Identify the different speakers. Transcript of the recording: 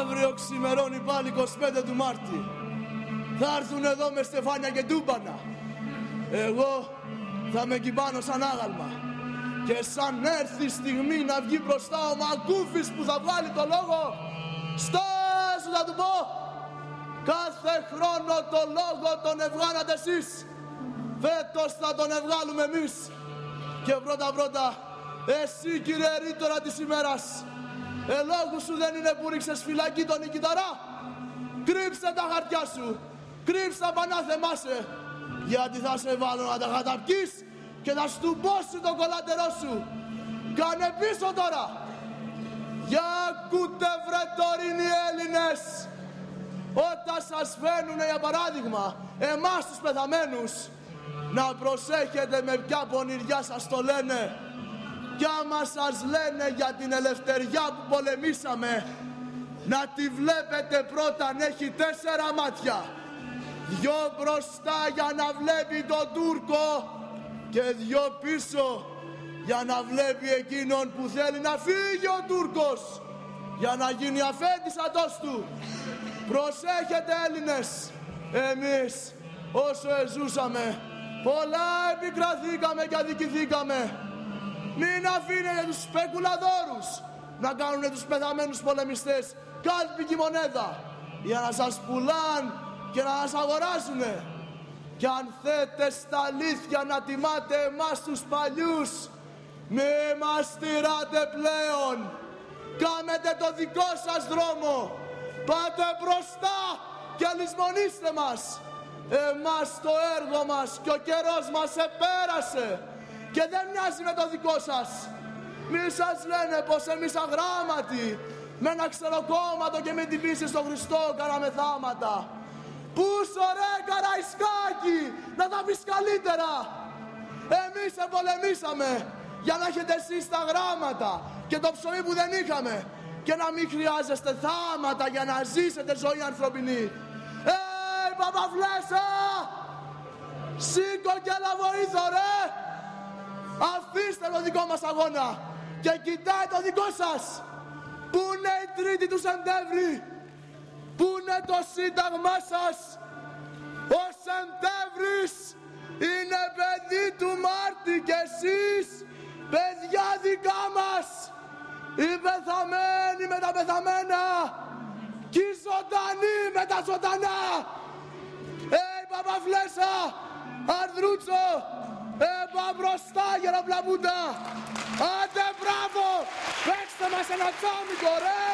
Speaker 1: Αύριο ξημερώνει πάλι 25 του Μάρτη. Θα έρθουν εδώ με στεφάνια και τούμπανα. Εγώ θα με κυμπάνω σαν άγαλμα. Και σαν έρθει η στιγμή να βγει μπροστά ο Μακούφης που θα βγάλει το λόγο, στάσου θα του πω, κάθε χρόνο το λόγο τον ευγάνατε εσείς. Φέτος θα τον ευγάλουμε εμείς. Και πρώτα εσύ κύριε ρήτορα της ημέρας, ελόγου σου δεν είναι που ρίξες φυλακή τον Νικηταρά? Κρύψε τα χαρτιά σου, κρύψε τα πανάθεμά σε, γιατί θα σε βάλω να τα καταπκείς και θα στουμπώσει το κολάτερό σου. Κάνε πίσω τώρα. Για ακούτε βρε τωρινοί Έλληνες, όταν σας φαίνουνε για παράδειγμα εμάς τους πεθαμένους, να προσέχετε με ποια πονηριά σας το λένε. Κι άμα σας λένε για την ελευθεριά που πολεμήσαμε, να τη βλέπετε πρώτα αν έχει 4 μάτια. 2 μπροστά για να βλέπει τον Τούρκο και 2 πίσω για να βλέπει εκείνον που θέλει να φύγει ο Τούρκος για να γίνει αφέντης ατός του. Προσέχετε Έλληνες, εμείς όσο εζούσαμε πολλά επικραθήκαμε και αδικηθήκαμε. Μην αφήνετε τους σπεκουλαδόρους να κάνουνε τους πεθαμένους πολεμιστές κάλπικη μονέδα για να σας πουλάν και να σας αγοράζουνε. Κι αν θέτε στα αλήθεια να τιμάτε εμάς τους παλιούς, μη μας τυράτε πλέον. Κάμετε το δικό σας δρόμο, πάτε μπροστά και λησμονήστε μας. Εμάς το έργο μας και ο καιρός μας επέρασε και δεν μοιάζει με το δικό σας. Μη σας λένε πως εμείς αγράμματοι με ένα ξεροκόμματο και με την πίστη στον Χριστό κάναμε θάματα. Πούσο ρε Καραϊσκάκη, να τα πεις καλύτερα. Εμείς επολεμήσαμε για να έχετε εσείς τα γράμματα και το ψωμί που δεν είχαμε και να μην χρειάζεστε θάματα για να ζήσετε ζωή ανθρωπινή. Παπαφλέσσα! Σήκω και λαβοήθω ρε! Αφήστε το δικό μας αγώνα και κοιτάτε το δικό σας. Πού είναι η 3η του Σεπτέμβρη? Πού είναι το σύνταγμά σας? Ο Σεπτέμβρης είναι παιδί του Μάρτη και εσείς παιδιά δικά μας. Οι πεθαμένοι με τα πεθαμένα και οι ζωντανοί με τα ζωντανά. Παπαφλέσσα, Ανδρούτσο, πά μπροστά γεροπλαμπούντα. Άντε μπράβο, παίξτε μας ένα τσάμικο ρε.